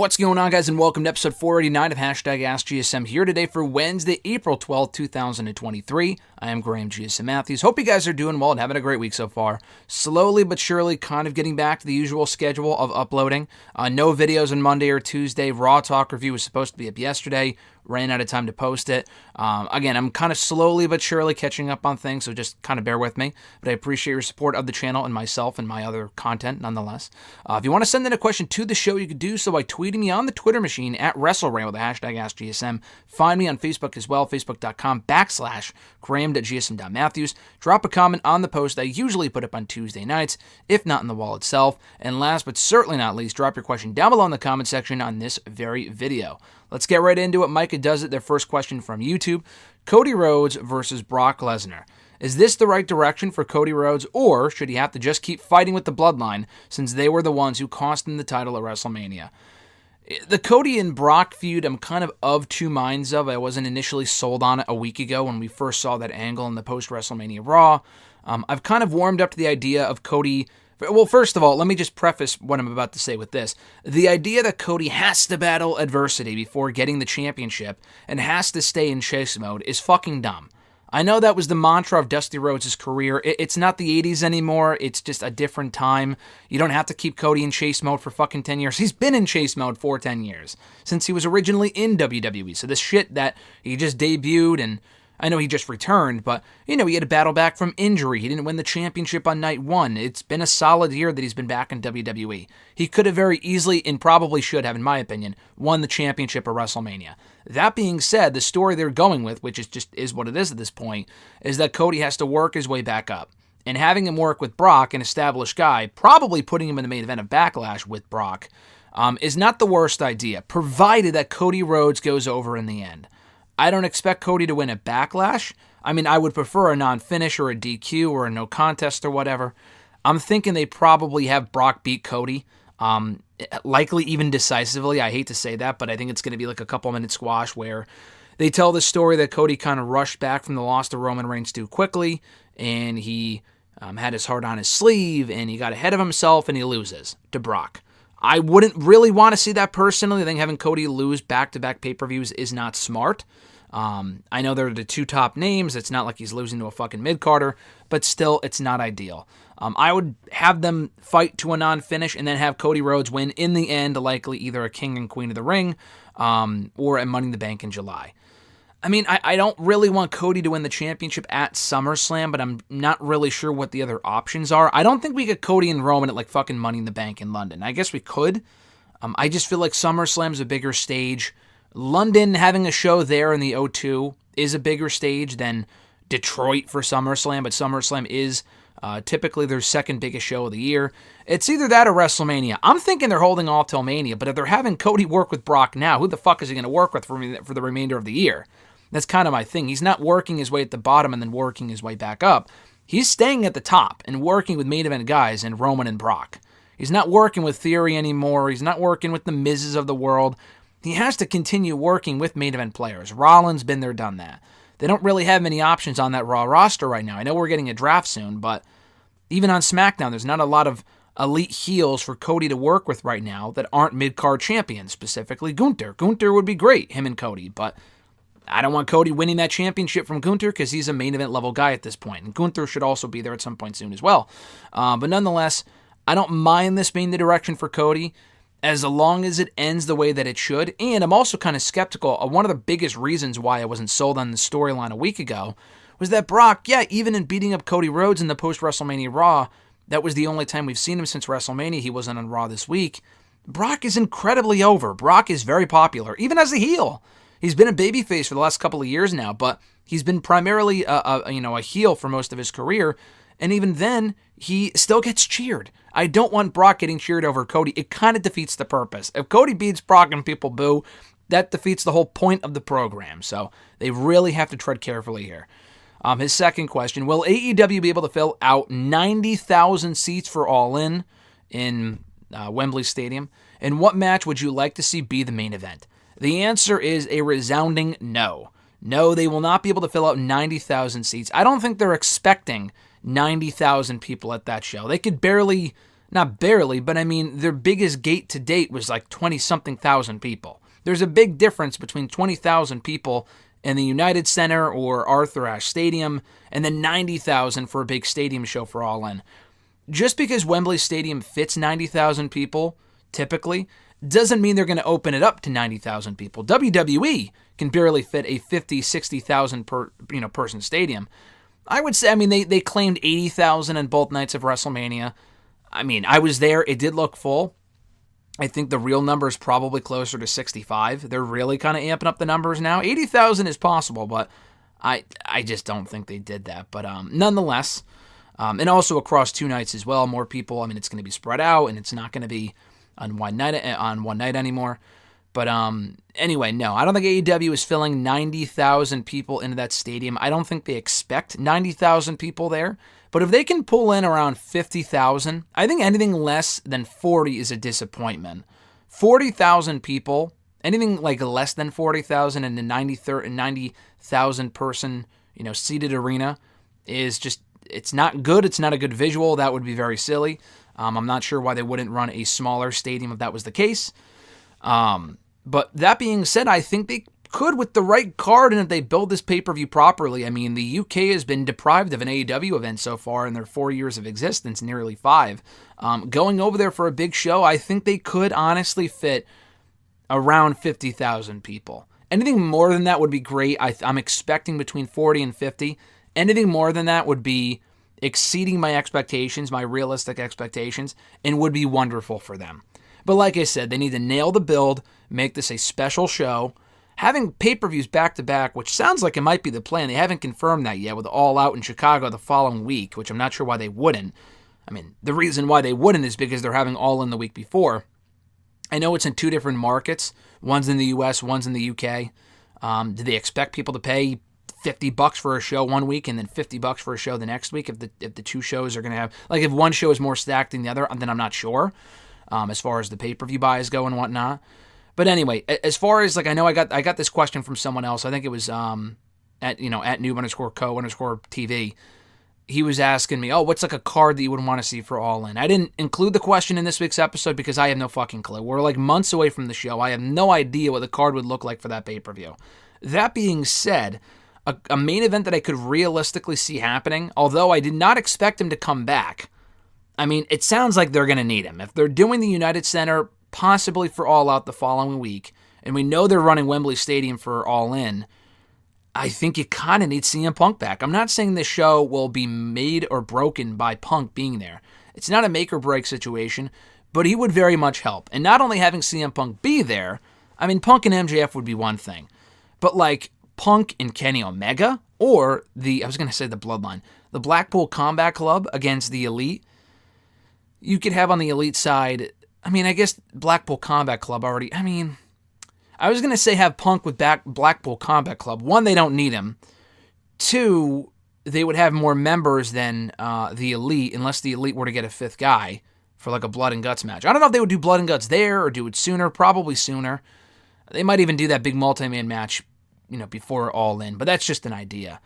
What's going on, guys, and welcome to episode 489 of AskGSM here today for Wednesday, April 12th, 2023. I am Graham GSM Matthews. Hope you guys are doing well and having a great week so far. Slowly but surely kind of getting back to the usual schedule of uploading. No videos on Monday or Tuesday. Raw Talk review was supposed to be up yesterday. Ran out of time to post it. Again, I'm kind of slowly but surely catching up on things, so just kind of bear with me. But I appreciate your support of the channel and myself and my other content nonetheless. If you want to send in a question to the show, you can do so by tweeting me on the Twitter machine at WrestleRant with the hashtag AskGSM. Find me on Facebook as well, facebook.com/Graham.GSM.Matthews. Drop a comment on the post I usually put up on Tuesday nights, if not in the wall itself. And last but certainly not least, drop your question down below in the comment section on this very video. Let's get right into it. Micah does it. Their first question from YouTube. Cody Rhodes versus Brock Lesnar. Is this the right direction for Cody Rhodes, or should he have to just keep fighting with the Bloodline since they were the ones who cost him the title at WrestleMania? The Cody and Brock feud, I'm kind of two minds of. I wasn't initially sold on it a week ago when we first saw that angle in the post-WrestleMania Raw. I've kind of warmed up to the idea of Cody. Well, first of all, let me just preface what I'm about to say with this. The idea that Cody has to battle adversity before getting the championship and has to stay in chase mode is fucking dumb. I know that was the mantra of Dusty Rhodes' career. It's not the 80s anymore. It's just a different time. You don't have to keep Cody in chase mode for fucking 10 years. He's been in chase mode for 10 years, since he was originally in WWE. So this shit that he just debuted, and I know he just returned, but, he had to battle back from injury. He didn't win the championship on night one. It's been a solid year that he's been back in WWE. He could have very easily, and probably should have, in my opinion, won the championship at WrestleMania. That being said, the story they're going with, which is what it is at this point, is that Cody has to work his way back up. And having him work with Brock, an established guy, probably putting him in the main event of Backlash with Brock, is not the worst idea, provided that Cody Rhodes goes over in the end. I don't expect Cody to win at Backlash. I mean, I would prefer a non-finish or a DQ or a no contest or whatever. I'm thinking they probably have Brock beat Cody, likely even decisively. I hate to say that, but I think it's going to be like a couple-minute squash where they tell the story that Cody kind of rushed back from the loss to Roman Reigns too quickly, and he had his heart on his sleeve, and he got ahead of himself, and he loses to Brock. I wouldn't really want to see that personally. I think having Cody lose back-to-back pay-per-views is not smart. I know they're the two top names. It's not like he's losing to a fucking mid-carder, but still, it's not ideal. I would have them fight to a non-finish and then have Cody Rhodes win in the end, likely either a King and Queen of the Ring or a Money in the Bank in July. I mean, I don't really want Cody to win the championship at SummerSlam, but I'm not really sure what the other options are. I don't think we get Cody and Roman at like fucking Money in the Bank in London. I guess we could. I just feel like SummerSlam's a bigger stage. London, having a show there in the O2 is a bigger stage than Detroit for SummerSlam, but SummerSlam is typically their second biggest show of the year. It's either that or WrestleMania. I'm thinking they're holding off till Mania, but if they're having Cody work with Brock now, who the fuck is he going to work with for the remainder of the year? That's kind of my thing. He's not working his way at the bottom and then working his way back up. He's staying at the top and working with main event guys in Roman and Brock. He's not working with Theory anymore. He's not working with the Mizes of the world. He has to continue working with main event players. Rollins been there, done that. They don't really have many options on that Raw roster right now. I know we're getting a draft soon, but even on SmackDown, there's not a lot of elite heels for Cody to work with right now that aren't mid-card champions, specifically Gunther. Gunther would be great, him and Cody, but I don't want Cody winning that championship from Gunther because he's a main event level guy at this point, and Gunther should also be there at some point soon as well. But nonetheless, I don't mind this being the direction for Cody as long as it ends the way that it should, and I'm also kind of skeptical. One of the biggest reasons why I wasn't sold on the storyline a week ago was that Brock, even in beating up Cody Rhodes in the post-WrestleMania Raw, that was the only time we've seen him since WrestleMania. He wasn't on Raw this week. Brock is incredibly over. Brock is very popular, even as a heel. He's been a babyface for the last couple of years now, but he's been primarily a heel for most of his career, and even then, he still gets cheered. I don't want Brock getting cheered over Cody. It kind of defeats the purpose. If Cody beats Brock and people boo, that defeats the whole point of the program. So they really have to tread carefully here. His second question, will AEW be able to fill out 90,000 seats for All In Wembley Stadium? And what match would you like to see be the main event? The answer is a resounding no. No, they will not be able to fill out 90,000 seats. I don't think they're expecting 90,000 people at that show. They could barely Not barely, but I mean, their biggest gate to date was like 20-something thousand people. There's a big difference between 20,000 people in the United Center or Arthur Ashe Stadium and then 90,000 for a big stadium show for All In. Just because Wembley Stadium fits 90,000 people, typically, doesn't mean they're going to open it up to 90,000 people. WWE can barely fit a 50, 60,000 person stadium. I would say, they claimed 80,000 on both nights of WrestleMania. I was there. It did look full. I think the real number is probably closer to 65. They're really kind of amping up the numbers now. 80,000 is possible, but I just don't think they did that. But nonetheless, and also across 2 nights as well, more people. It's going to be spread out, and it's not going to be on one night anymore. But anyway, no, I don't think AEW is filling 90,000 people into that stadium. I don't think they expect 90,000 people there. But if they can pull in around 50,000, I think anything less than 40 is a disappointment. 40,000 people, anything like less than 40,000 in the 90,000 person, seated arena is just, it's not good. It's not a good visual. That would be very silly. I'm not sure why they wouldn't run a smaller stadium if that was the case. But that being said, I think they could with the right card, and if they build this pay-per-view properly. The UK has been deprived of an AEW event so far in their 4 years of existence, nearly 5. Going over there for a big show, I think they could honestly fit around 50,000 people. Anything more than that would be great. I'm expecting between 40 and 50. Anything more than that would be exceeding my expectations, my realistic expectations, and would be wonderful for them. But like I said, they need to nail the build, make this a special show. Having pay-per-views back-to-back, which sounds like it might be the plan. They haven't confirmed that yet with All Out in Chicago the following week, which I'm not sure why they wouldn't. The reason why they wouldn't is because they're having All In the week before. I know it's in 2 different markets. One's in the U.S., one's in the U.K. Do they expect people to pay $50 for a show one week and then $50 for a show the next week if the 2 shows are going to have... Like, if one show is more stacked than the other, then I'm not sure as far as the pay-per-view buys go and whatnot. But anyway, as far as, I know I got this question from someone else. I think it was at noob_co_TV. He was asking me, what's a card that you would want to see for All In? I didn't include the question in this week's episode because I have no fucking clue. We're months away from the show. I have no idea what the card would look like for that pay-per-view. That being said, a main event that I could realistically see happening, although I did not expect him to come back. It sounds like they're going to need him. If they're doing the United Center possibly for All Out the following week, and we know they're running Wembley Stadium for All In, I think you kind of need CM Punk back. I'm not saying this show will be made or broken by Punk being there. It's not a make or break situation, but he would very much help. And not only having CM Punk be there, Punk and MJF would be one thing, but Punk and Kenny Omega, or the Bloodline, the Blackpool Combat Club against the Elite. You could have on the Elite side, I guess Blackpool Combat Club already, I was going to say have Punk with Blackpool Combat Club. 1, they don't need him. 2, they would have more members than the Elite, unless the Elite were to get a 5th guy for a blood and guts match. I don't know if they would do blood and guts there or do it sooner, probably sooner. They might even do that big multi-man match, before All In, but that's just an idea.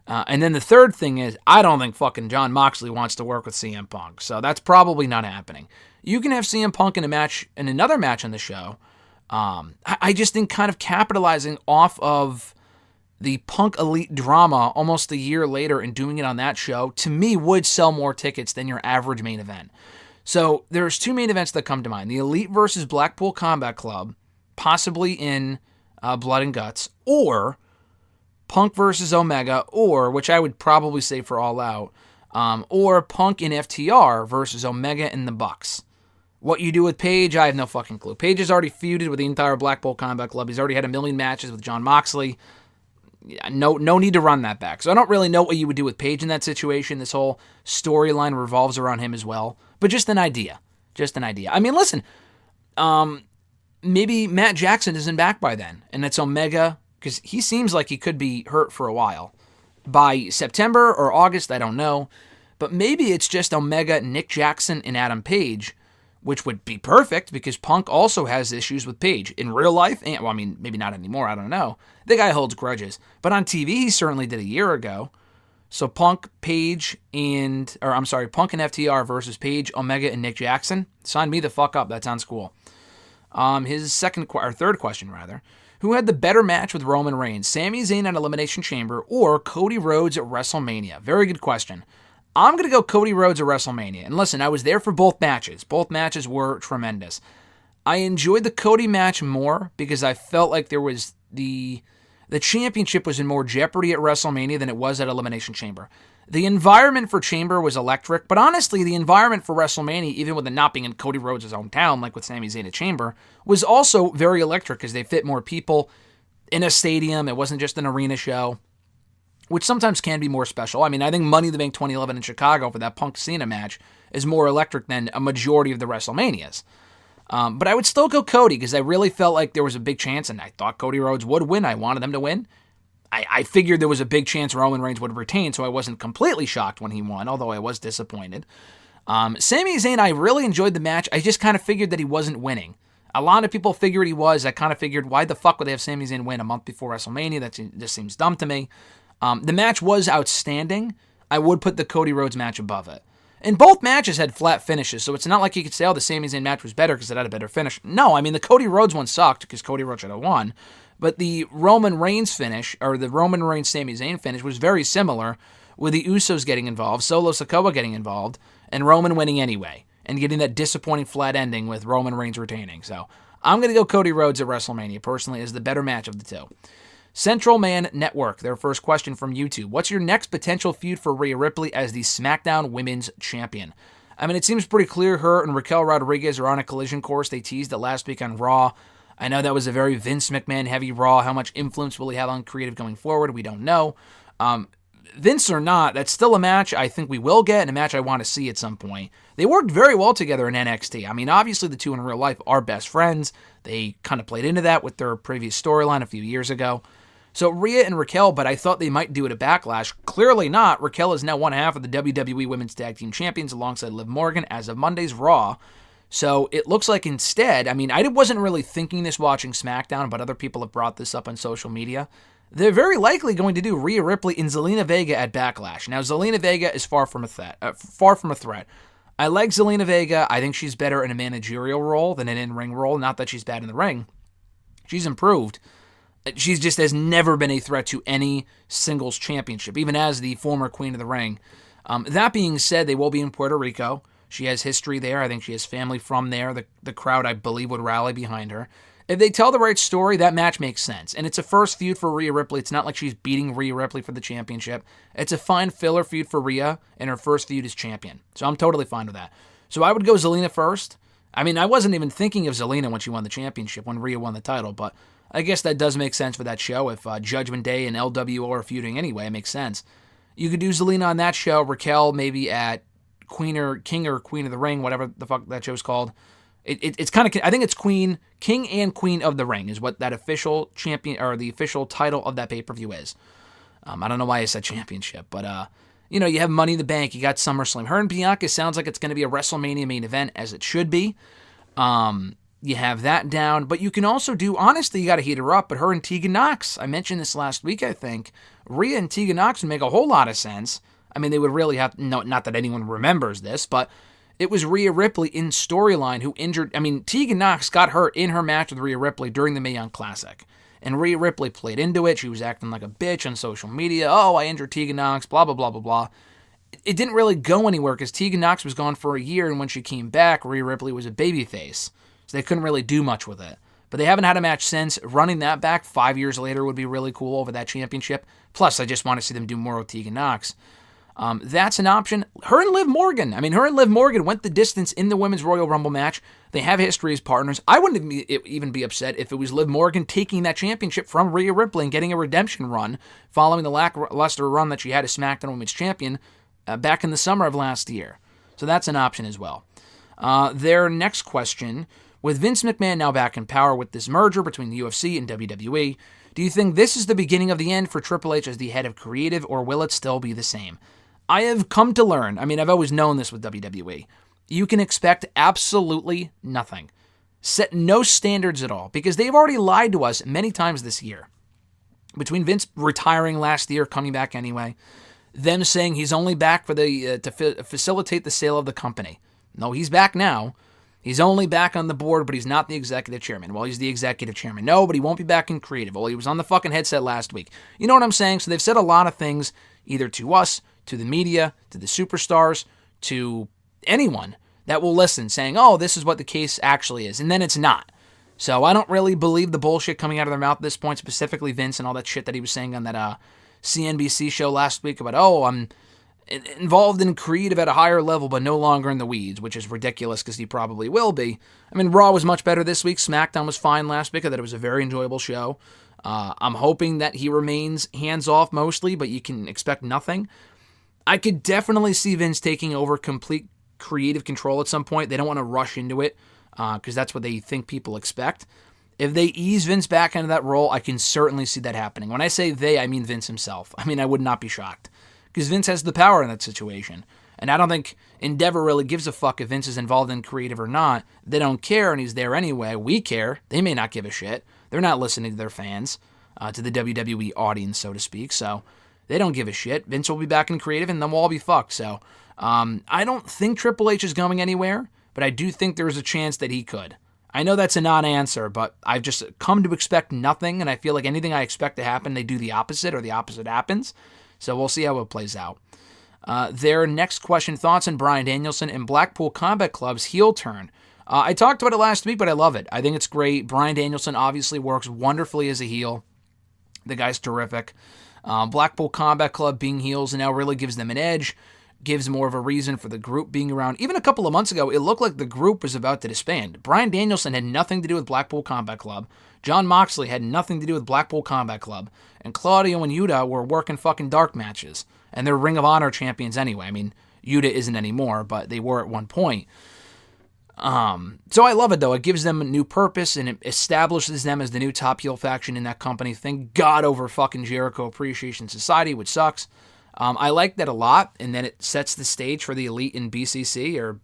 And then the third thing is, I don't think fucking Jon Moxley wants to work with CM Punk, so that's probably not happening. You can have CM Punk in another match on the show. I just think kind of capitalizing off of the Punk Elite drama almost a year later and doing it on that show, to me, would sell more tickets than your average main event. So there's 2 main events that come to mind. The Elite versus Blackpool Combat Club, possibly in Blood and Guts, or Punk versus Omega, or, which I would probably say for All Out, or Punk and FTR versus Omega and the Bucks. What you do with Paige, I have no fucking clue. Paige has already feuded with the entire Blackpool Combat Club. He's already had a million matches with Jon Moxley. No need to run that back. So I don't really know what you would do with Paige in that situation. This whole storyline revolves around him as well. But just an idea. Listen, maybe Matt Jackson isn't back by then, and it's Omega, because he seems like he could be hurt for a while. By September or August, I don't know. But maybe it's just Omega, Nick Jackson, and Adam Page, which would be perfect because Punk also has issues with Page. In real life, maybe not anymore, I don't know. The guy holds grudges. But on TV, he certainly did a year ago. So Punk and FTR versus Page, Omega, and Nick Jackson. Sign me the fuck up. That sounds cool. His third question, rather. Who had the better match with Roman Reigns? Sami Zayn at Elimination Chamber or Cody Rhodes at WrestleMania? Very good question. I'm going to go Cody Rhodes at WrestleMania. And listen, I was there for both matches. Both matches were tremendous. I enjoyed the Cody match more because I felt like there was the championship was in more jeopardy at WrestleMania than it was at Elimination Chamber. The environment for Chamber was electric, but honestly, the environment for WrestleMania, even with it not being in Cody Rhodes' hometown, like with Sami Zayn at Chamber, was also very electric because they fit more people in a stadium. It wasn't just an arena show, which sometimes can be more special. I mean, I think Money in the Bank 2011 in Chicago for that Punk Cena match is more electric than a majority of the WrestleManias. But I would still go Cody because I really felt like there was a big chance, and I thought Cody Rhodes would win. I wanted them to win. I figured there was a big chance Roman Reigns would retain, so I wasn't completely shocked when he won, although I was disappointed. Sami Zayn, I really enjoyed the match. I just kind of figured that he wasn't winning. A lot of people figured he was. I kind of figured, why the fuck would they have Sami Zayn win a month before WrestleMania? That just seems dumb to me. The match was outstanding. I would put the Cody Rhodes match above it. And both matches had flat finishes, so it's not like you could say, oh, the Sami Zayn match was better because it had a better finish. No, I mean, the Cody Rhodes one sucked because Cody Rhodes should have won. But the Roman Reigns finish, or the Roman Reigns-Sami Zayn finish, was very similar, with the Usos getting involved, Solo Sikoa getting involved, and Roman winning anyway, and getting that disappointing flat ending with Roman Reigns retaining. So I'm going to go Cody Rhodes at WrestleMania, personally, as the better match of the two. Central Man Network, their first question from YouTube. What's your next potential feud for Rhea Ripley as the SmackDown Women's Champion? I mean, it seems pretty clear her and Raquel Rodriguez are on a collision course. They teased it last week on Raw. I know that was a very Vince McMahon heavy Raw. How much influence will he have on creative going forward? We don't know. Vince or not, that's still a match I think we will get and a match I want to see at some point. They worked very well together in NXT. I mean, obviously the two in real life are best friends. They kind of played into that with their previous storyline a few years ago. So Rhea and Raquel, but I thought they might do it at Backlash. Clearly not. Raquel is now one half of the WWE Women's Tag Team Champions alongside Liv Morgan as of Monday's Raw. So it looks like instead, I mean, I wasn't really thinking this watching SmackDown, but other people have brought this up on social media. They're very likely going to do Rhea Ripley and Zelina Vega at Backlash. Now, Zelina Vega is far from a threat. I like Zelina Vega. I think she's better in a managerial role than an in-ring role. Not that she's bad in the ring. She's improved. She just has never been a threat to any singles championship, even as the former Queen of the Ring. That being said, they will be in Puerto Rico. She has history there. I think she has family from there. The crowd, I believe, would rally behind her. If they tell the right story, that match makes sense. And it's a first feud for Rhea Ripley. It's not like she's beating Rhea Ripley for the championship. It's a fine filler feud for Rhea, and her first feud as champion. So I'm totally fine with that. So I would go Zelina first. I mean, I wasn't even thinking of Zelina when she won the championship, when Rhea won the title, but I guess that does make sense for that show. If Judgment Day and LWO are feuding anyway, it makes sense. You could do Zelina on that show, Raquel maybe at King or Queen of the Ring, whatever the fuck that show's called. It's kind of, I think it's King and Queen of the Ring is what that official champion, or the official title of that pay-per-view is. I don't know why I said championship, but you have Money in the Bank, you got SummerSlam. Her and Bianca sounds like it's going to be a WrestleMania main event, as it should be. You have that down, but you can also do, honestly, you got to heat her up, but her and Tegan Nox, I mentioned this last week, I think. Rhea and Tegan Nox would make a whole lot of sense. I mean, they would really have, no, not that anyone remembers this, but it was Rhea Ripley in storyline who injured, I mean, Tegan Nox got hurt in her match with Rhea Ripley during the Mae Young Classic. And Rhea Ripley played into it. She was acting like a bitch on social media. Oh, I injured Tegan Nox, blah, blah, blah, blah, blah. It didn't really go anywhere because Tegan Nox was gone for a year, and when she came back, Rhea Ripley was a babyface. So they couldn't really do much with it. But they haven't had a match since. Running that back 5 years later would be really cool over that championship. Plus, I just want to see them do more with Tegan Nox. That's an option. Her and Liv Morgan went the distance in the Women's Royal Rumble match. They have history as partners. I wouldn't even be upset if it was Liv Morgan taking that championship from Rhea Ripley and getting a redemption run following the lackluster run that she had as SmackDown Women's Champion back in the summer of last year. So that's an option as well. Their next question, with Vince McMahon now back in power with this merger between the UFC and WWE, do you think this is the beginning of the end for Triple H as the head of creative, or will it still be the same? I have come to learn, I mean, I've always known this with WWE. You can expect absolutely nothing. Set no standards at all, because they've already lied to us many times this year. Between Vince retiring last year, coming back anyway, them saying he's only back for to facilitate the sale of the company. No, he's back now. He's only back on the board, but he's not the executive chairman. Well, he's the executive chairman. No, but he won't be back in creative. Well, he was on the fucking headset last week. You know what I'm saying? So they've said a lot of things, either to us, to the media, to the superstars, to anyone that will listen, saying, oh, this is what the case actually is. And then it's not. So I don't really believe the bullshit coming out of their mouth at this point, specifically Vince and all that shit that he was saying on that CNBC show last week about, oh, I'm involved in creative at a higher level, but no longer in the weeds, which is ridiculous because he probably will be. I mean, Raw was much better this week. SmackDown was fine last week. I thought it was a very enjoyable show. I'm hoping that he remains hands-off mostly, but you can expect nothing. I could definitely see Vince taking over complete creative control at some point. They don't want to rush into it because that's what they think people expect. If they ease Vince back into that role, I can certainly see that happening. When I say they, I mean Vince himself. I mean, I would not be shocked. Because Vince has the power in that situation. And I don't think Endeavor really gives a fuck if Vince is involved in creative or not. They don't care, and he's there anyway. We care. They may not give a shit. They're not listening to their fans, to the WWE audience, so to speak. So they don't give a shit. Vince will be back in creative, and then we'll all be fucked. So I don't think Triple H is going anywhere, but I do think there's a chance that he could. I know that's a non-answer, but I've just come to expect nothing, and I feel like anything I expect to happen, they do the opposite, or the opposite happens. So we'll see how it plays out. Their next question, thoughts on Bryan Danielson and Blackpool Combat Club's heel turn. I talked about it last week, but I love it. I think it's great. Bryan Danielson obviously works wonderfully as a heel. The guy's terrific. Blackpool Combat Club being heels now really gives them an edge, gives more of a reason for the group being around. Even a couple of months ago, it looked like the group was about to disband. Bryan Danielson had nothing to do with Blackpool Combat Club. John Moxley had nothing to do with Blackpool Combat Club. And Claudio and Yuta were working fucking dark matches. And they're Ring of Honor champions anyway. I mean, Yuta isn't anymore, but they were at one point. So I love it, though. It gives them a new purpose, and it establishes them as the new top heel faction in that company. Thank God over fucking Jericho Appreciation Society, which sucks. I like that a lot, and then it sets the stage for the Elite in BCC,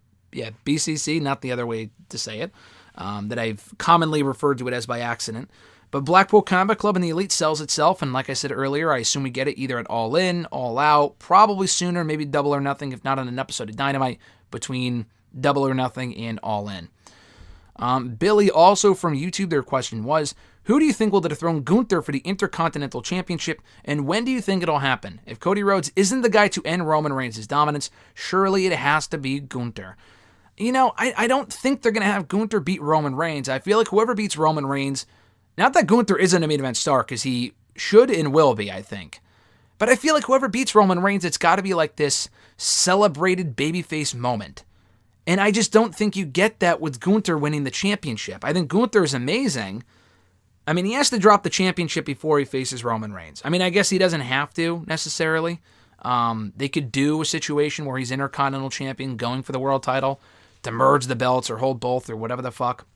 not the other way to say it, that I've commonly referred to it as by accident. But Blackpool Combat Club and the Elite sells itself, and like I said earlier, I assume we get it either at All In, All Out, probably sooner, maybe Double or Nothing, if not on an episode of Dynamite, between Double or Nothing and All In. Billy, also from YouTube, their question was, who do you think will dethrone Gunther for the Intercontinental Championship, and when do you think it'll happen? If Cody Rhodes isn't the guy to end Roman Reigns' dominance, surely it has to be Gunther. You know, I don't think they're going to have Gunther beat Roman Reigns. I feel like whoever beats Roman Reigns, not that Gunther isn't a main event star, because he should and will be, I think. But I feel like whoever beats Roman Reigns, it's got to be like this celebrated babyface moment. And I just don't think you get that with Gunther winning the championship. I think Gunther is amazing. I mean, he has to drop the championship before he faces Roman Reigns. I mean, I guess he doesn't have to, necessarily. They could do a situation where he's Intercontinental Champion going for the world title to merge the belts or hold both or whatever the fuck.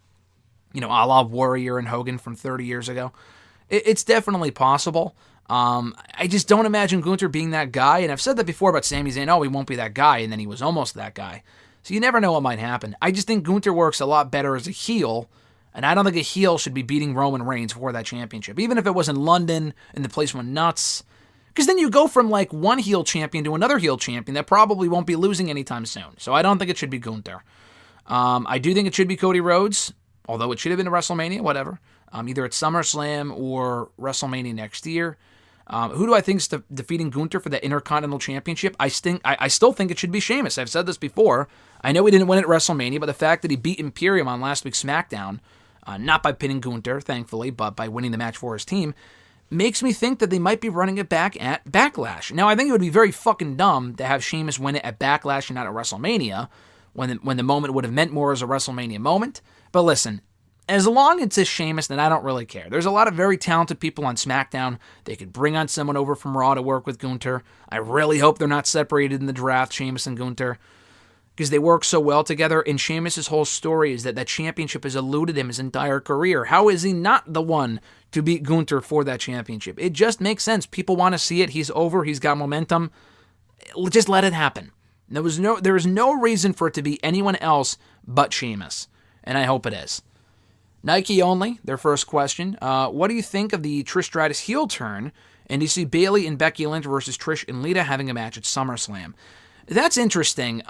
You know, a la Warrior and Hogan from 30 years ago. It's definitely possible. I just don't imagine Gunther being that guy. And I've said that before about Sami Zayn. Oh, he won't be that guy. And then he was almost that guy. So you never know what might happen. I just think Gunther works a lot better as a heel. And I don't think a heel should be beating Roman Reigns for that championship. Even if it was in London and the place went nuts. Because then you go from like one heel champion to another heel champion that probably won't be losing anytime soon. So I don't think it should be Gunther. I do think it should be Cody Rhodes. Although it should have been at WrestleMania, whatever. Either at SummerSlam or WrestleMania next year. Who do I think is defeating Gunther for the Intercontinental Championship? I still think it should be Sheamus. I've said this before. I know he didn't win at WrestleMania, but the fact that he beat Imperium on last week's SmackDown, not by pinning Gunther, thankfully, but by winning the match for his team, makes me think that they might be running it back at Backlash. Now, I think it would be very fucking dumb to have Sheamus win it at Backlash and not at WrestleMania, when the moment would have meant more as a WrestleMania moment. But listen, as long as it's Sheamus, then I don't really care. There's a lot of very talented people on SmackDown. They could bring on someone over from Raw to work with Gunther. I really hope they're not separated in the draft, Sheamus and Gunther, because they work so well together. And Sheamus' whole story is that championship has eluded him his entire career. How is he not the one to beat Gunther for that championship? It just makes sense. People want to see it. He's over. He's got momentum. Just let it happen. There is no reason for it to be anyone else but Sheamus. And I hope it is. Nike only, their first question. What do you think of the Trish Stratus heel turn? And do you see Bayley and Becky Lynch versus Trish and Lita having a match at SummerSlam? That's interesting.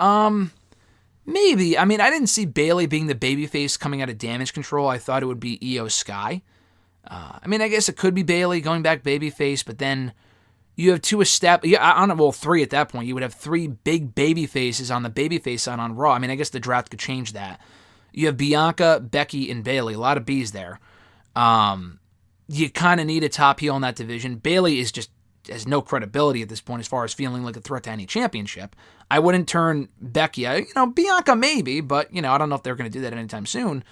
Maybe. I mean, I didn't see Bayley being the babyface coming out of Damage Control. I thought it would be Io Sky. I mean, I guess it could be Bayley going back babyface, but then you have three at that point. You would have three big baby faces on the babyface side on Raw. I mean, I guess the draft could change that. You have Bianca, Becky, and Bayley. A lot of B's there. You kind of need a top heel in that division. Bayley has no credibility at this point as far as feeling like a threat to any championship. I wouldn't turn Becky. Bianca maybe, but I don't know if they're going to do that anytime soon.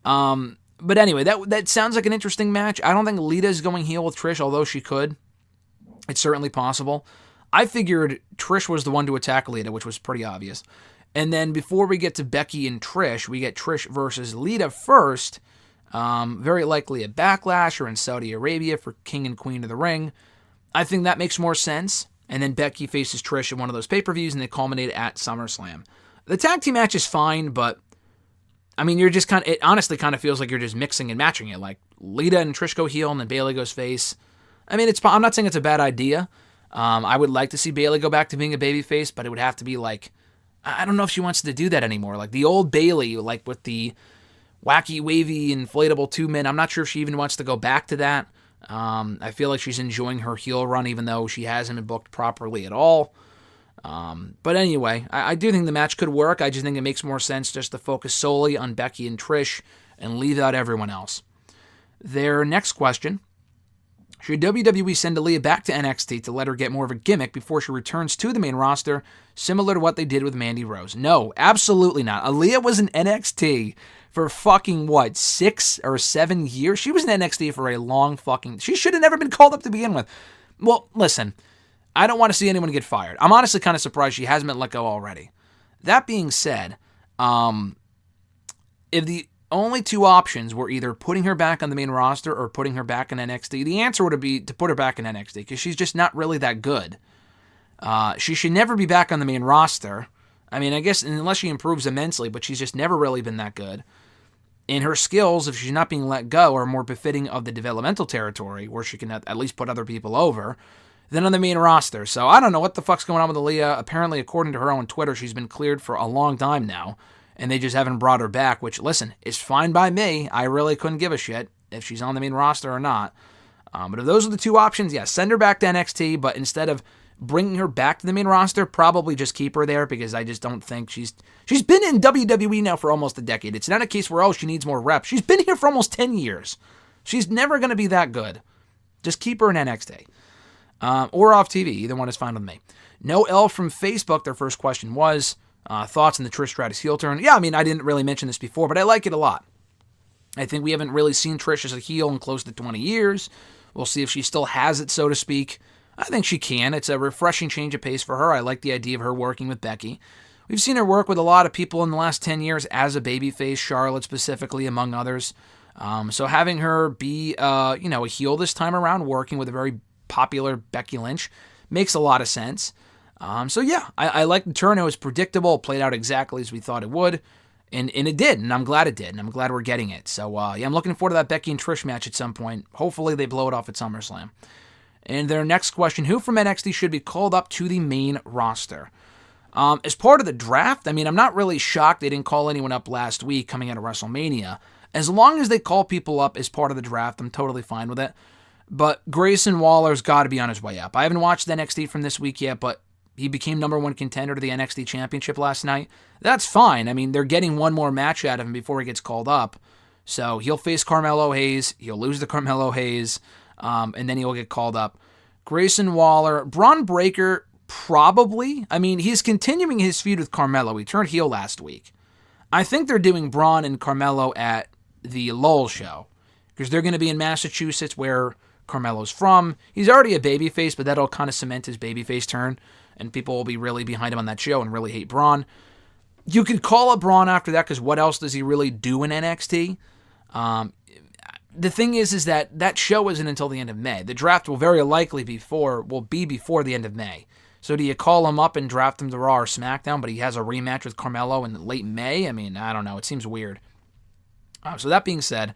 But anyway, that sounds like an interesting match. I don't think Lita's going heel with Trish, although she could. It's certainly possible. I figured Trish was the one to attack Lita, which was pretty obvious. And then before we get to Becky and Trish, we get Trish versus Lita first. Very likely a Backlash or in Saudi Arabia for King and Queen of the Ring. I think that makes more sense. And then Becky faces Trish in one of those pay-per-views, and they culminate at SummerSlam. The tag team match is fine, but I mean, it honestly kind of feels like you're just mixing and matching it. Like Lita and Trish go heel, and then Bayley goes face. I mean, I'm not saying it's a bad idea. I would like to see Bayley go back to being a babyface, but it would have to be like, I don't know if she wants to do that anymore. Like the old Bayley, like with the wacky, wavy, inflatable 2-min. I'm not sure if she even wants to go back to that. I feel like she's enjoying her heel run, even though she hasn't been booked properly at all. But anyway, I do think the match could work. I just think it makes more sense just to focus solely on Becky and Trish and leave out everyone else. Their next question: should WWE send Aaliyah back to NXT to let her get more of a gimmick before she returns to the main roster, similar to what they did with Mandy Rose? No, absolutely not. Aaliyah was in NXT for fucking, 6 or 7 years? She was in NXT for a long fucking... She should have never been called up to begin with. Well, listen, I don't want to see anyone get fired. I'm honestly kind of surprised she hasn't been let go already. That being said, if the only two options were either putting her back on the main roster or putting her back in NXT, the answer would be to put her back in NXT because she's just not really that good. She should never be back on the main roster. I mean, I guess unless she improves immensely, but she's just never really been that good. And her skills, if she's not being let go, are more befitting of the developmental territory where she can at least put other people over than on the main roster. So I don't know what the fuck's going on with Aaliyah. Apparently, according to her own Twitter, she's been cleared for a long time now, and they just haven't brought her back, which, listen, is fine by me. I really couldn't give a shit if she's on the main roster or not. But if those are the two options, yeah, send her back to NXT, but instead of bringing her back to the main roster, probably just keep her there because I just don't think she's been in WWE now for almost a decade. It's not a case where, she needs more reps. She's been here for almost 10 years. She's never going to be that good. Just keep her in NXT. Or off TV. Either one is fine with me. No L from Facebook, their first question was, thoughts on the Trish Stratus heel turn? Yeah, I mean, I didn't really mention this before, but I like it a lot. I think we haven't really seen Trish as a heel in close to 20 years. We'll see if she still has it, so to speak. I think she can. It's a refreshing change of pace for her. I like the idea of her working with Becky. We've seen her work with a lot of people in the last 10 years as a babyface, Charlotte specifically, among others. So having her be, a heel this time around, working with a very popular Becky Lynch, makes a lot of sense. So yeah, I like the turn. It was predictable. It played out exactly as we thought it would. And it did, and I'm glad it did, and I'm glad we're getting it. So I'm looking forward to that Becky and Trish match at some point. Hopefully they blow it off at SummerSlam. And their next question, who from NXT should be called up to the main roster? As part of the draft, I mean, I'm not really shocked they didn't call anyone up last week coming out of WrestleMania. As long as they call people up as part of the draft, I'm totally fine with it. But Grayson Waller's got to be on his way up. I haven't watched NXT from this week yet, but he became number one contender to the NXT Championship last night. That's fine. I mean, they're getting one more match out of him before he gets called up. So he'll face Carmelo Hayes. He'll lose to Carmelo Hayes. And then he'll get called up. Grayson Waller. Braun Breaker, probably. I mean, he's continuing his feud with Carmelo. He turned heel last week. I think they're doing Braun and Carmelo at the Lowell show. Because they're going to be in Massachusetts where Carmelo's from. He's already a babyface, but that'll kind of cement his babyface turn. And people will be really behind him on that show and really hate Braun. You could call up Braun after that because what else does he really do in NXT? The thing is that show isn't until the end of May. The draft will very likely be before the end of May. So do you call him up and draft him to Raw or SmackDown, but he has a rematch with Carmelo in late May? I mean, I don't know. It seems weird. So that being said,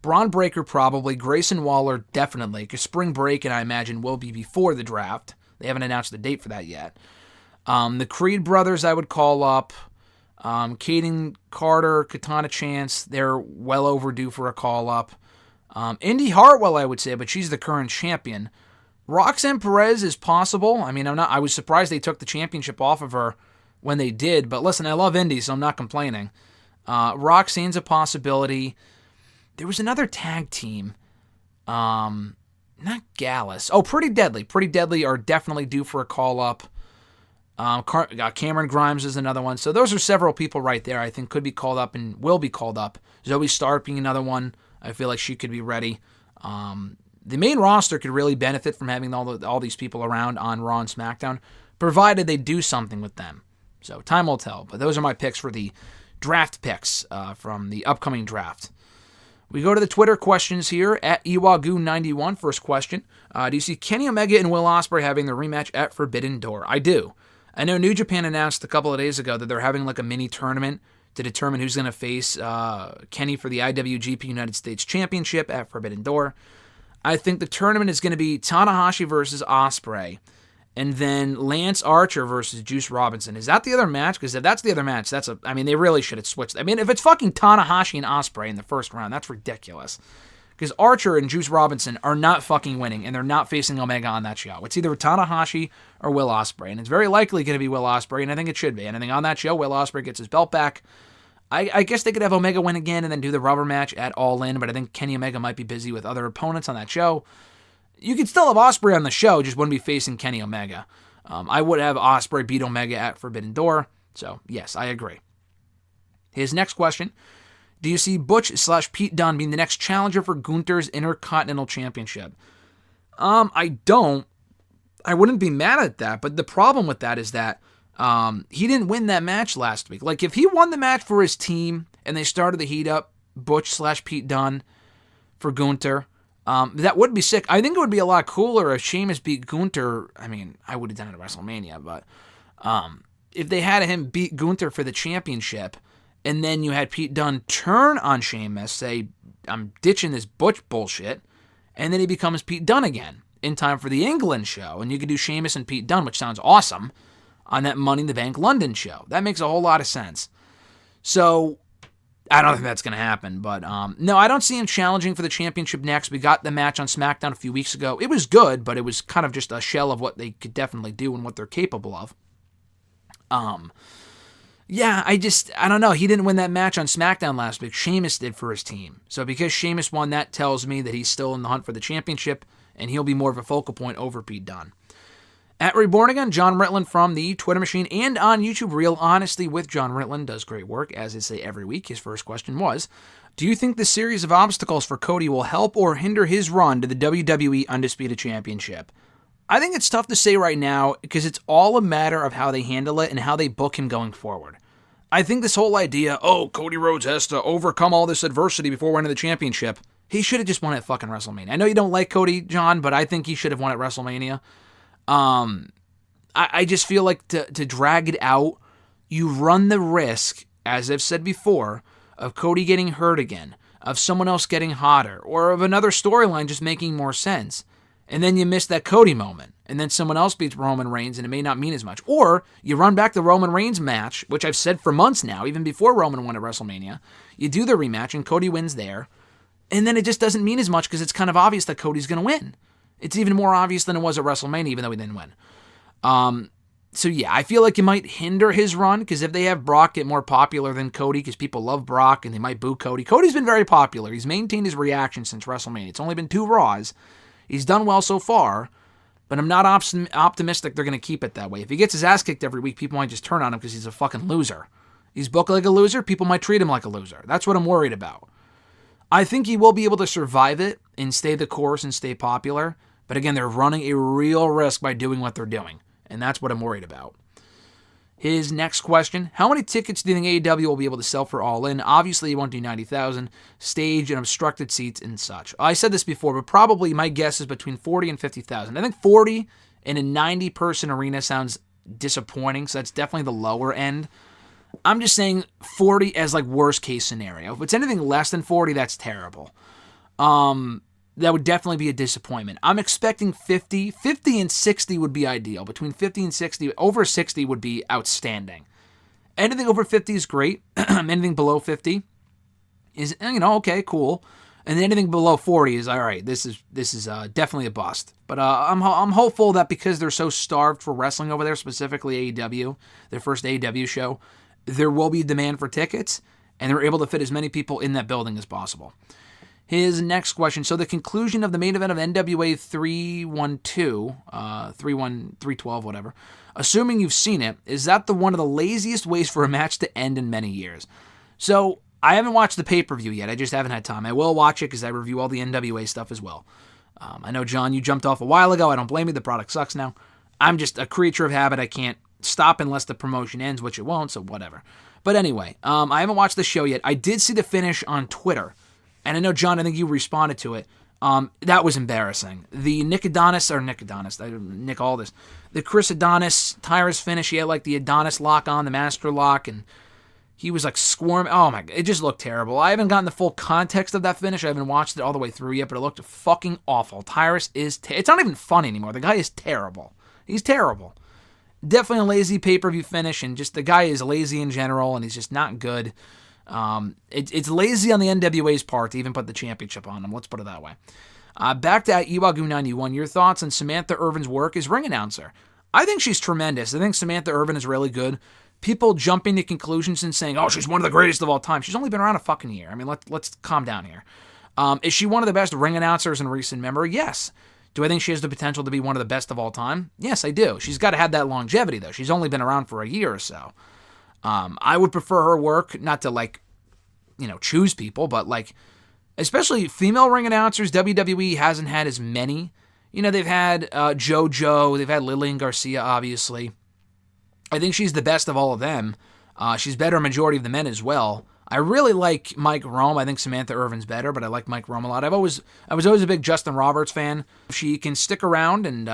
Braun Breaker probably, Grayson Waller definitely, because Spring Break, and I imagine, will be before the draft. They haven't announced the date for that yet. The Creed brothers I would call up. Caden Carter, Katana Chance, they're well overdue for a call-up. Indy Hartwell, I would say, but she's the current champion. Roxanne Perez is possible. I mean, I was surprised they took the championship off of her when they did, but listen, I love Indy, so I'm not complaining. Roxanne's a possibility. There was another tag team. Not Gallus. Oh, Pretty Deadly. Pretty Deadly are definitely due for a call-up. Cameron Grimes is another one. So those are several people right there I think could be called up and will be called up. Zoe Stark being another one. I feel like she could be ready. The main roster could really benefit from having all these people around on Raw and SmackDown, provided they do something with them. So time will tell. But those are my picks for the draft picks from the upcoming draft. We go to the Twitter questions here at Iwagu91. First question. Do you see Kenny Omega and Will Ospreay having their rematch at Forbidden Door? I do. I know New Japan announced a couple of days ago that they're having like a mini tournament to determine who's going to face Kenny for the IWGP United States Championship at Forbidden Door. I think the tournament is going to be Tanahashi versus Ospreay, and then Lance Archer versus Juice Robinson. Is that the other match? Because if that's the other match, they really should have switched. I mean, if it's fucking Tanahashi and Ospreay in the first round, that's ridiculous. Because Archer and Juice Robinson are not fucking winning, and they're not facing Omega on that show. It's either Tanahashi or Will Ospreay, and it's very likely going to be Will Ospreay, and I think it should be. And I think on that show, Will Ospreay gets his belt back. I guess they could have Omega win again and then do the rubber match at All In, but I think Kenny Omega might be busy with other opponents on that show. You could still have Ospreay on the show, just wouldn't be facing Kenny Omega. I would have Ospreay beat Omega at Forbidden Door, so yes, I agree. His next question. Do you see Butch/Pete Dunne being the next challenger for Gunther's Intercontinental Championship? I don't. I wouldn't be mad at that, but the problem with that is that he didn't win that match last week. Like, if he won the match for his team and they started the heat up, Butch/Pete Dunne for Gunther, that would be sick. I think it would be a lot cooler if Sheamus beat Gunther. I mean, I would have done it at WrestleMania, but if they had him beat Gunther for the championship, and then you had Pete Dunne turn on Sheamus, say, I'm ditching this Butch bullshit, and then he becomes Pete Dunne again in time for the England show, and you could do Sheamus and Pete Dunne, which sounds awesome, on that Money in the Bank London show. That makes a whole lot of sense. So, I don't think that's going to happen, but no, I don't see him challenging for the championship next. We got the match on SmackDown a few weeks ago. It was good, but it was kind of just a shell of what they could definitely do and what they're capable of. Yeah, I don't know. He didn't win that match on SmackDown last week. Sheamus did for his team. So because Sheamus won, that tells me that he's still in the hunt for the championship, and he'll be more of a focal point over Pete Dunne. At Reborn Again, John Ritland from the Twitter machine and on YouTube, Real Honesty with John Ritland does great work, as I say every week. His first question was, do you think the series of obstacles for Cody will help or hinder his run to the WWE Undisputed Championship? I think it's tough to say right now because it's all a matter of how they handle it and how they book him going forward. I think this whole idea, Cody Rhodes has to overcome all this adversity before winning the championship, he should have just won at fucking WrestleMania. I know you don't like Cody, John, but I think he should have won at WrestleMania. I just feel like to drag it out, you run the risk, as I've said before, of Cody getting hurt again, of someone else getting hotter, or of another storyline just making more sense. And then you miss that Cody moment, and then someone else beats Roman Reigns, and it may not mean as much. Or you run back the Roman Reigns match, which I've said for months now, even before Roman won at WrestleMania. You do the rematch, and Cody wins there, and then it just doesn't mean as much because it's kind of obvious that Cody's going to win. It's even more obvious than it was at WrestleMania, even though he didn't win. So yeah, I feel like it might hinder his run, because if they have Brock get more popular than Cody, because people love Brock, and they might boo Cody. Cody's been very popular. He's maintained his reaction since WrestleMania. It's only been 2 Raws. He's done well so far, but I'm not optimistic they're going to keep it that way. If he gets his ass kicked every week, people might just turn on him because he's a fucking loser. He's booked like a loser, people might treat him like a loser. That's what I'm worried about. I think he will be able to survive it and stay the course and stay popular, but again, they're running a real risk by doing what they're doing, and that's what I'm worried about. His next question, how many tickets do you think AEW will be able to sell for All In? Obviously, you won't do 90,000, stage and obstructed seats and such. I said this before, but probably my guess is between 40 and 50,000. I think 40 in a 90-person arena sounds disappointing, so that's definitely the lower end. I'm just saying 40 as like worst case scenario. If it's anything less than 40, that's terrible. That would definitely be a disappointment. I'm expecting 50. 50 and 60 would be ideal. Between 50 and 60, over 60 would be outstanding. Anything over 50 is great. Anything below 50 is, okay, cool. And anything below 40 is, all right, this is definitely a bust. But I'm hopeful that because they're so starved for wrestling over there, specifically AEW, their first AEW show, there will be demand for tickets, and they're able to fit as many people in that building as possible. His next question. So the conclusion of the main event of NWA 312, 312, whatever, assuming you've seen it, is that one of the laziest ways for a match to end in many years? So I haven't watched the pay-per-view yet. I just haven't had time. I will watch it because I review all the NWA stuff as well. I know, John, you jumped off a while ago. I don't blame you. The product sucks now. I'm just a creature of habit. I can't stop unless the promotion ends, which it won't, so whatever. But anyway, I haven't watched the show yet. I did see the finish on Twitter. And I know, John, I think you responded to it. That was embarrassing. The Nick Aldis, the Chris Adonis Tyrus finish, he had like the Adonis lock on, the master lock, and he was like squirming. Oh my God, it just looked terrible. I haven't gotten the full context of that finish. I haven't watched it all the way through yet, but it looked fucking awful. Tyrus is, it's not even funny anymore. The guy is terrible. He's terrible. Definitely a lazy pay-per-view finish, and just the guy is lazy in general, and he's just not good. It's lazy on the NWA's part to even put the championship on him. Let's put it that way. Back to Iwagu91. Your thoughts on Samantha Irvin's work as ring announcer? I think she's tremendous. I think Samantha Irvin is really good. People jumping to conclusions and saying, "Oh, she's one of the greatest of all time." She's only been around a fucking year. I mean, let's calm down here. Is she one of the best ring announcers in recent memory? Yes. Do I think she has the potential to be one of the best of all time? Yes, I do. She's got to have that longevity, though. She's only been around for a year or so. I would prefer her work, not to choose people, but especially female ring announcers. WWE hasn't had as many. They've had JoJo, they've had Lillian Garcia, obviously. I think she's the best of all of them. She's better majority of the men as well. I really like Mike Rome. I think Samantha Irvin's better, but I like Mike Rome a lot. I was always a big Justin Roberts fan. If she can stick around and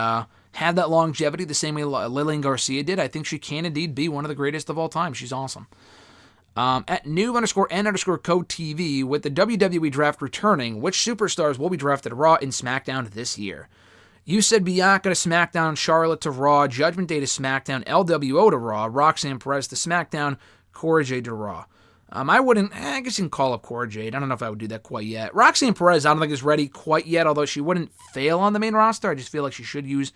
have that longevity the same way Lillian Garcia did, I think she can indeed be one of the greatest of all time. She's awesome. At new_n_code TV, with the WWE draft returning, which superstars will be drafted to Raw and SmackDown this year? You said Bianca to SmackDown, Charlotte to Raw, Judgment Day to SmackDown, LWO to Raw, Roxanne Perez to SmackDown, Cora Jade to Raw. I guess you can call up Cora Jade. I don't know if I would do that quite yet. Roxanne Perez, I don't think is ready quite yet, although she wouldn't fail on the main roster. I just feel like she could use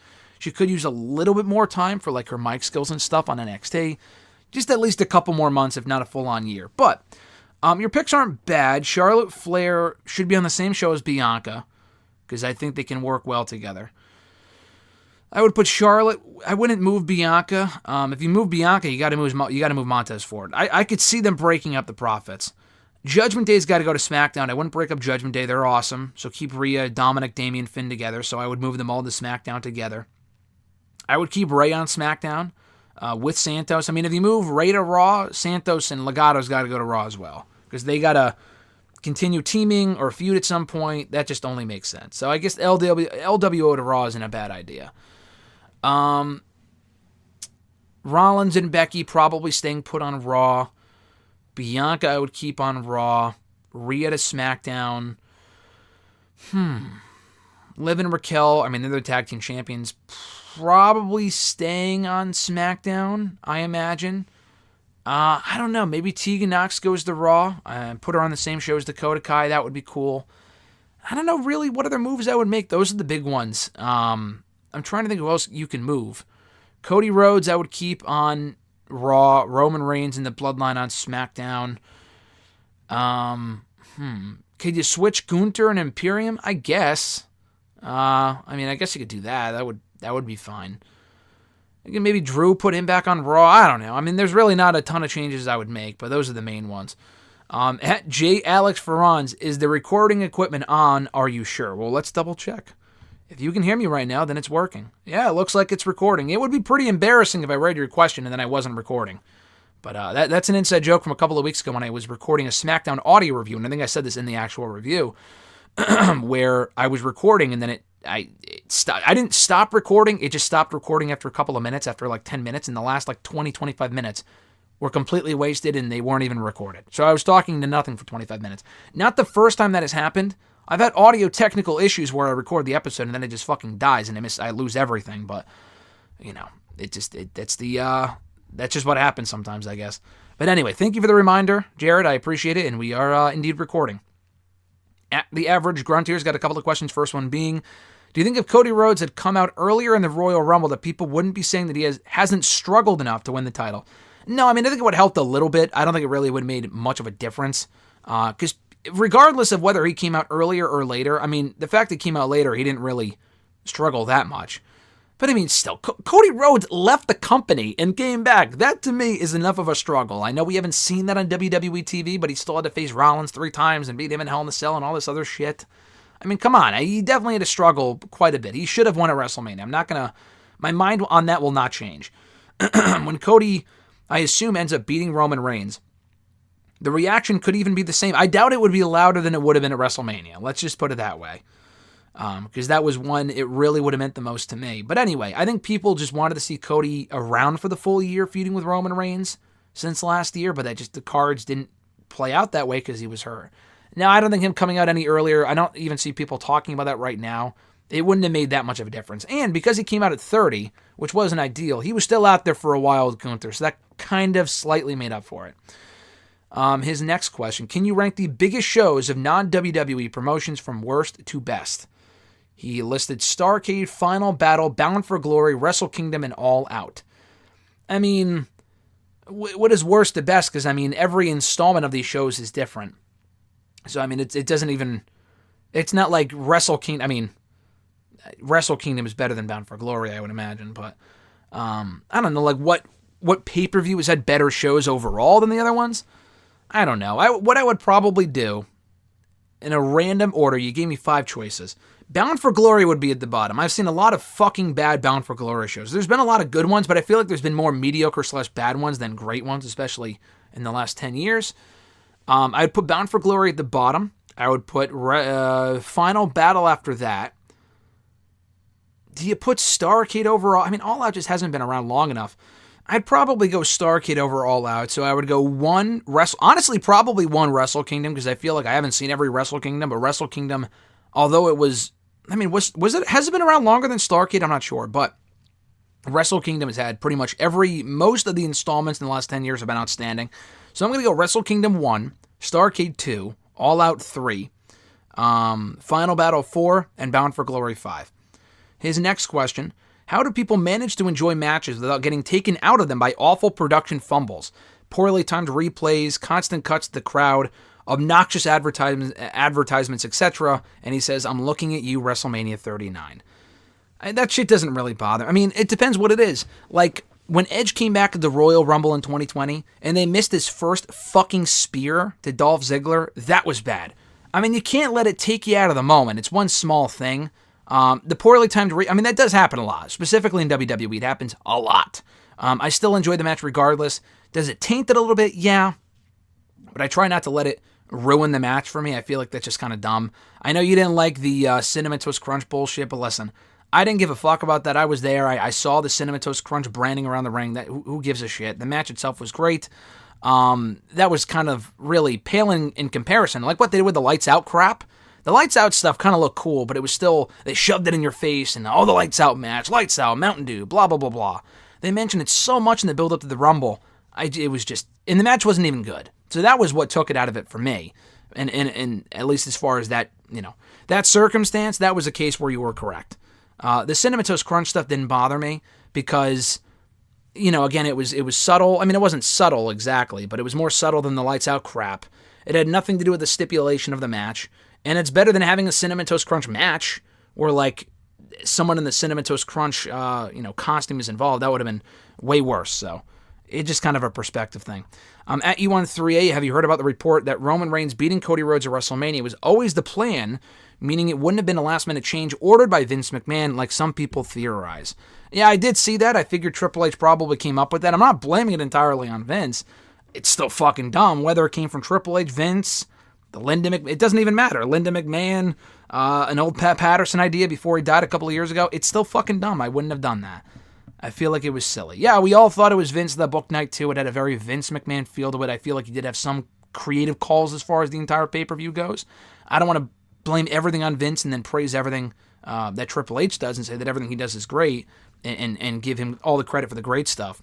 a little bit more time for her mic skills and stuff on NXT. Just at least a couple more months, if not a full-on year. But your picks aren't bad. Charlotte Flair should be on the same show as Bianca, because I think they can work well together. I would put Charlotte. I wouldn't move Bianca. If you move Bianca, you got to move Montez Ford. I could see them breaking up the Profits. Judgment Day's got to go to SmackDown. I wouldn't break up Judgment Day. They're awesome. So keep Rhea, Dominic, Damian, Finn together. So I would move them all to SmackDown together. I would keep Ray on SmackDown with Santos. I mean, if you move Ray to Raw, Santos and Legato's got to go to Raw as well, because they got to continue teaming or feud at some point. That just only makes sense. So I guess LWO to Raw isn't a bad idea. Rollins and Becky probably staying put on Raw. Bianca I would keep on Raw. Rhea to SmackDown. Liv and Raquel, they're the tag team champions, probably staying on SmackDown, I imagine. I don't know, maybe Tegan Nox goes to Raw and put her on the same show as Dakota Kai. That would be cool. I don't know really what other moves I would make. Those are the big ones. I'm trying to think who else you can move. Cody Rhodes I would keep on Raw. Roman Reigns and the Bloodline on SmackDown. Could you switch Gunther and Imperium? I guess. I guess you could do that. That would be fine. You can maybe Drew, put him back on Raw. I don't know. There's really not a ton of changes I would make, but those are the main ones. At J. Alex Ferrans, is the recording equipment on? Are you sure? Well, let's double check. If you can hear me right now, then it's working. Yeah, it looks like it's recording. It would be pretty embarrassing if I read your question and then I wasn't recording. But that's an inside joke from a couple of weeks ago when I was recording a SmackDown audio review, and I think I said this in the actual review, where I was recording and then I didn't stop recording. It just stopped recording after a couple of minutes, after 10 minutes, and the last 20, 25 minutes were completely wasted and they weren't even recorded. So I was talking to nothing for 25 minutes. Not the first time that has happened. I've had audio technical issues where I record the episode and then it just fucking dies and I lose everything. But, that's just what happens sometimes, I guess. But anyway, thank you for the reminder, Jared. I appreciate it, and we are indeed recording. The Average Gruntier's got a couple of questions. First one being, do you think if Cody Rhodes had come out earlier in the Royal Rumble that people wouldn't be saying that he hasn't struggled enough to win the title? No, I mean, I think it would have helped a little bit. I don't think it really would have made much of a difference. Because regardless of whether he came out earlier or later, I mean, the fact that he came out later, he didn't really struggle that much. But I mean, still, Cody Rhodes left the company and came back. That, to me, is enough of a struggle. I know we haven't seen that on WWE TV, but he still had to face Rollins 3 times and beat him in Hell in a Cell and all this other shit. I mean, come on. He definitely had to struggle quite a bit. He should have won at WrestleMania. I'm not going to... My mind on that will not change. When Cody, I assume, ends up beating Roman Reigns, the reaction could even be the same. I doubt it would be louder than it would have been at WrestleMania. Let's just put it that way. Because that was one, it really would have meant the most to me. But anyway, I think people just wanted to see Cody around for the full year feuding with Roman Reigns since last year, but the cards didn't play out that way because he was hurt. Now, I don't think him coming out any earlier, I don't even see people talking about that right now. It wouldn't have made that much of a difference. And because he came out at 30, which wasn't ideal, he was still out there for a while with Gunther, so that kind of slightly made up for it. His next question, can you rank the biggest shows of non-WWE promotions from worst to best? He listed Starrcade, Final Battle, Bound for Glory, Wrestle Kingdom, and All Out. I mean, what is worst to best? Because, I mean, every installment of these shows is different. So, I mean, it doesn't even... It's not like Wrestle Kingdom... I mean, Wrestle Kingdom is better than Bound for Glory, I would imagine. But, I don't know, like, what pay-per-view has had better shows overall than the other ones? I don't know. What I would probably do, in a random order, you gave me 5 choices... Bound for Glory would be at the bottom. I've seen a lot of fucking bad Bound for Glory shows. There's been a lot of good ones, but I feel like there's been more mediocre/bad ones than great ones, especially in the last 10 years. I would put Bound for Glory at the bottom. I would put Final Battle after that. Do you put Starrcade overall? I mean, All Out just hasn't been around long enough. I'd probably go Starrcade over All Out, so I would go honestly, probably one Wrestle Kingdom, because I feel like I haven't seen every Wrestle Kingdom, but Wrestle Kingdom, although it was... I mean, has it been around longer than Starrcade? I'm not sure, but Wrestle Kingdom has had pretty much most of the installments in the last 10 years have been outstanding. So I'm going to go Wrestle Kingdom 1, Starrcade 2, All Out 3, Final Battle 4, and Bound for Glory 5. His next question, how do people manage to enjoy matches without getting taken out of them by awful production fumbles, poorly timed replays, constant cuts to the crowd, obnoxious advertisements, etc. And he says, I'm looking at you, WrestleMania 39. That shit doesn't really bother. I mean, it depends what it is. Like, when Edge came back at the Royal Rumble in 2020, and they missed his first fucking spear to Dolph Ziggler, that was bad. I mean, you can't let it take you out of the moment. It's one small thing. The poorly timed... I mean, that does happen a lot. Specifically in WWE, it happens a lot. I still enjoy the match regardless. Does it taint it a little bit? Yeah. But I try not to let it ruin the match for me. I feel like that's just kind of dumb. I know you didn't like the Cinnamon Toast Crunch bullshit, but listen, I didn't give a fuck about that. I was there. I saw the Cinnamon Toast Crunch branding around the ring. Who gives a shit? The match itself was great. That was kind of really paling in comparison. Like what they did with the Lights Out crap. The Lights Out stuff kind of looked cool, but it was still, they shoved it in your face and the Lights Out match, Lights Out, Mountain Dew, blah, blah, blah, blah. They mentioned it so much in the build-up to the Rumble. It was just, and the match wasn't even good. So that was what took it out of it for me. And at least as far as that, that circumstance, that was a case where you were correct. The Cinnamon Toast Crunch stuff didn't bother me because, again, it was subtle. I mean, it wasn't subtle exactly, but it was more subtle than the Lights Out crap. It had nothing to do with the stipulation of the match. And it's better than having a Cinnamon Toast Crunch match where, like, someone in the Cinnamon Toast Crunch, costume is involved. That would have been way worse. So it's just kind of a perspective thing. At E13A, have you heard about the report that Roman Reigns beating Cody Rhodes at WrestleMania was always the plan, meaning it wouldn't have been a last-minute change ordered by Vince McMahon like some people theorize? Yeah, I did see that. I figured Triple H probably came up with that. I'm not blaming it entirely on Vince. It's still fucking dumb. Whether it came from Triple H, Vince, it doesn't even matter. Linda McMahon, an old Pat Patterson idea before he died a couple of years ago. It's still fucking dumb. I wouldn't have done that. I feel like it was silly. Yeah, we all thought it was Vince that booked night 2. It had a very Vince McMahon feel to it. I feel like he did have some creative calls as far as the entire pay-per-view goes. I don't want to blame everything on Vince and then praise everything that Triple H does and say that everything he does is great and give him all the credit for the great stuff.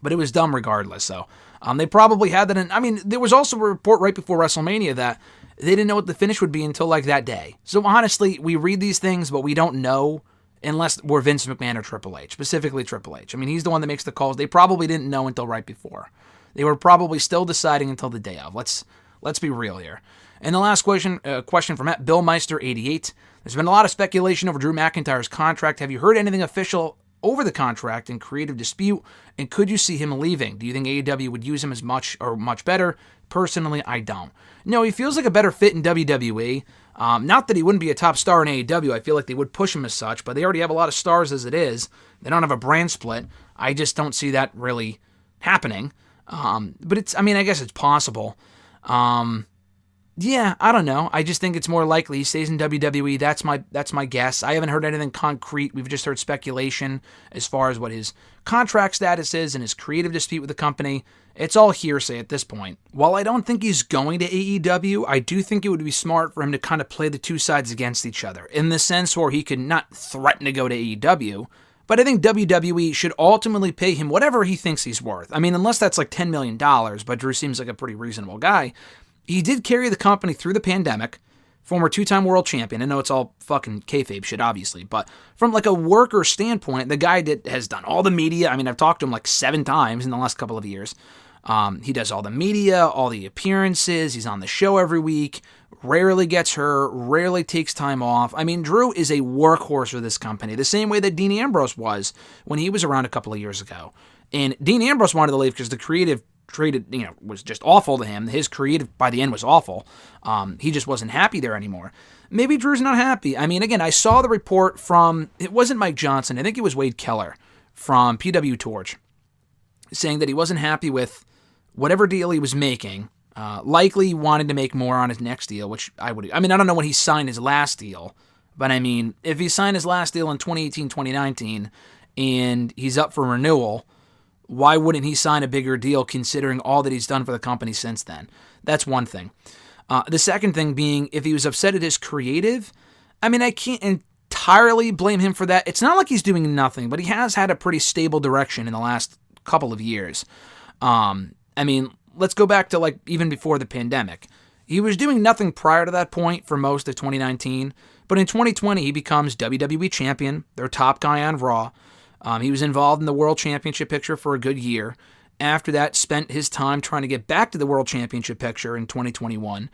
But it was dumb regardless. So they probably had that in. I mean, there was also a report right before WrestleMania that they didn't know what the finish would be until like that day. So honestly, we read these things, but we don't know unless we're Vince McMahon or Triple H, specifically Triple H. I mean, he's the one that makes the calls. They probably didn't know until right before. They were probably still deciding until the day of. Let's be real here. And the last question from Bill Meister 88. There's been a lot of speculation over Drew McIntyre's contract. Have you heard anything official over the contract and creative dispute? And could you see him leaving? Do you think AEW would use him as much or much better? Personally, I don't. No, he feels like a better fit in WWE. Not that he wouldn't be a top star in AEW. I feel like they would push him as such, but they already have a lot of stars as it is. They don't have a brand split. I just don't see that really happening. But I guess it's possible. Yeah, I don't know. I just think it's more likely he stays in WWE. That's my guess. I haven't heard anything concrete. We've just heard speculation as far as what his contract status is and his creative dispute with the company. It's all hearsay at this point. While I don't think he's going to AEW, I do think it would be smart for him to kind of play the two sides against each other, in the sense where he could not threaten to go to AEW, but I think WWE should ultimately pay him whatever he thinks he's worth. I mean, unless that's like $10 million, but Drew seems like a pretty reasonable guy. He did carry the company through the pandemic, former 2-time world champion. I know it's all fucking kayfabe shit, obviously, but from like a worker standpoint, the guy has done all the media. I mean, I've talked to him like 7 times in the last couple of years. He does all the media, all the appearances. He's on the show every week, rarely gets hurt, rarely takes time off. I mean, Drew is a workhorse for this company, the same way that Dean Ambrose was when he was around a couple of years ago. And Dean Ambrose wanted to leave because the creative was just awful to him. His creative by the end was awful. He just wasn't happy there anymore. Maybe Drew's not happy. I mean, again, I saw the report from, it wasn't Mike Johnson, I think it was Wade Keller from PW Torch, saying that he wasn't happy with whatever deal he was making. Likely wanted to make more on his next deal, which I don't know when he signed his last deal, but I mean, if he signed his last deal in 2018, 2019, and he's up for renewal, why wouldn't he sign a bigger deal considering all that he's done for the company since then? That's one thing. The second thing being, if he was upset at his creative, I mean, I can't entirely blame him for that. It's not like he's doing nothing, but he has had a pretty stable direction in the last couple of years. I mean, let's go back to like even before the pandemic. He was doing nothing prior to that point for most of 2019, but in 2020 he becomes WWE champion, their top guy on Raw. He was involved in the World Championship picture for a good year. After that, spent his time trying to get back to the World Championship picture in 2021.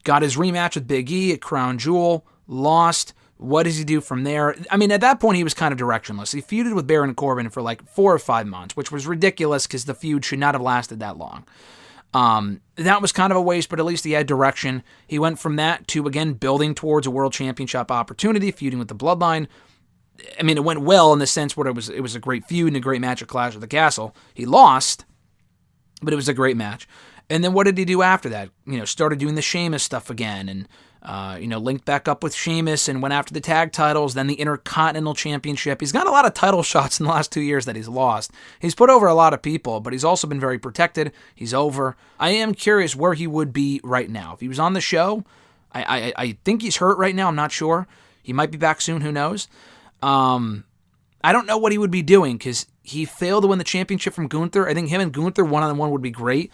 Got his rematch with Big E at Crown Jewel, lost. What does he do from there? I mean, at that point, he was kind of directionless. He feuded with Baron Corbin for like 4 or 5 months, which was ridiculous because the feud should not have lasted that long. That was kind of a waste, but at least he had direction. He went from that to, again, building towards a World Championship opportunity, feuding with the Bloodline. I mean, it went well in the sense where it was a great feud and a great match at Clash of the Castle. He lost, but it was a great match. And then what did he do after that? Started doing the Sheamus stuff again and, linked back up with Sheamus and went after the tag titles, then the Intercontinental Championship. He's got a lot of title shots in the last 2 years that he's lost. He's put over a lot of people, but he's also been very protected. He's over. I am curious where he would be right now. If he was on the show, I think he's hurt right now. I'm not sure. He might be back soon. Who knows? I don't know what he would be doing because he failed to win the championship from Gunther. I think him and Gunther one-on-one would be great.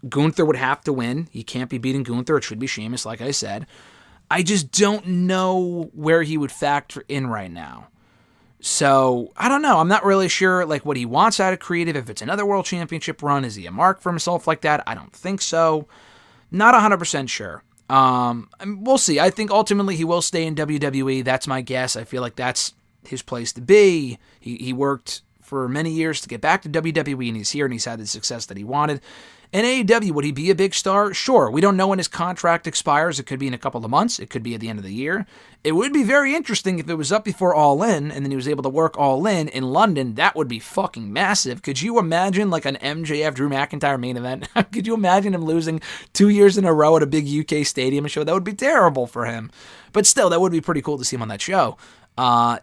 Gunther would have to win. He can't be beating Gunther. It should be Sheamus, like I said. I just don't know where he would factor in right now. So, I don't know. I'm not really sure like what he wants out of creative. If it's another world championship run, is he a mark for himself like that? I don't think so. Not 100% sure. We'll see. I think ultimately he will stay in WWE. That's my guess. I feel like that's his place to be. He worked for many years to get back to WWE, and he's here, and he's had the success that he wanted. In AEW, would he be a big star? Sure. We don't know when his contract expires. It could be in a couple of months. It could be at the end of the year. It would be very interesting if it was up before All In, and then he was able to work All In London. That would be fucking massive. Could you imagine like an MJF Drew McIntyre main event? Could you imagine him losing 2 years in a row at a big UK stadium show? That would be terrible for him. But still, that would be pretty cool to see him on that show.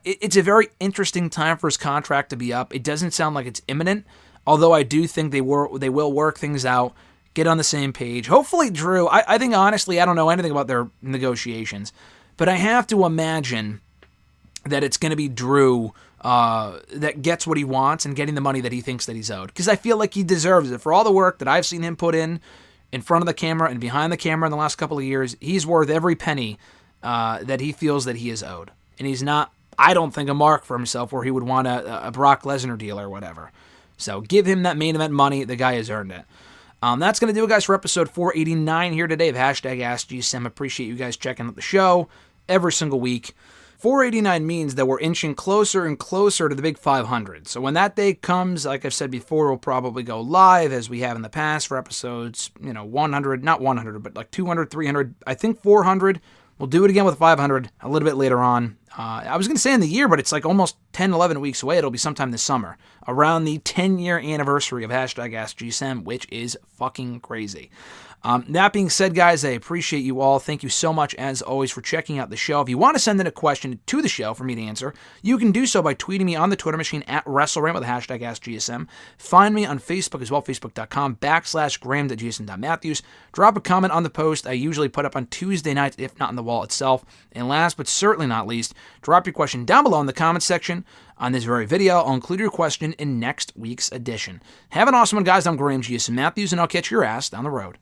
It's a very interesting time for his contract to be up. It doesn't sound like it's imminent, although I do think they will work things out, get on the same page. Hopefully, Drew, I think honestly, I don't know anything about their negotiations, but I have to imagine that it's going to be Drew that gets what he wants and getting the money that he thinks that he's owed. Because I feel like he deserves it. For all the work that I've seen him put in front of the camera and behind the camera in the last couple of years, he's worth every penny that he feels that he is owed. And he's not, I don't think, a mark for himself where he would want a Brock Lesnar deal or whatever. So give him that main event money. The guy has earned it. That's going to do it, guys, for episode 489 here today of #AskGSM. Appreciate you guys checking out the show every single week. 489 means that we're inching closer and closer to the big 500. So when that day comes, like I've said before, we'll probably go live as we have in the past for episodes, 100, not 100, but like 200, 300, I think 400. We'll do it again with 500 a little bit later on. I was going to say in the year, but it's like almost 10, 11 weeks away. It'll be sometime this summer, around the 10-year anniversary of #AskGSM, which is fucking crazy. That being said, guys, I appreciate you all. Thank you so much, as always, for checking out the show. If you want to send in a question to the show for me to answer, you can do so by tweeting me on the Twitter machine at WrestleRant with the #AskGSM. Find me on Facebook as well, facebook.com/Graham.Jason.Matthews. Drop a comment on the post I usually put up on Tuesday nights, if not on the wall itself. And last but certainly not least, drop your question down below in the comments section on this very video. I'll include your question in next week's edition. Have an awesome one, guys. I'm Graham G.S. Matthews, and I'll catch your ass down the road.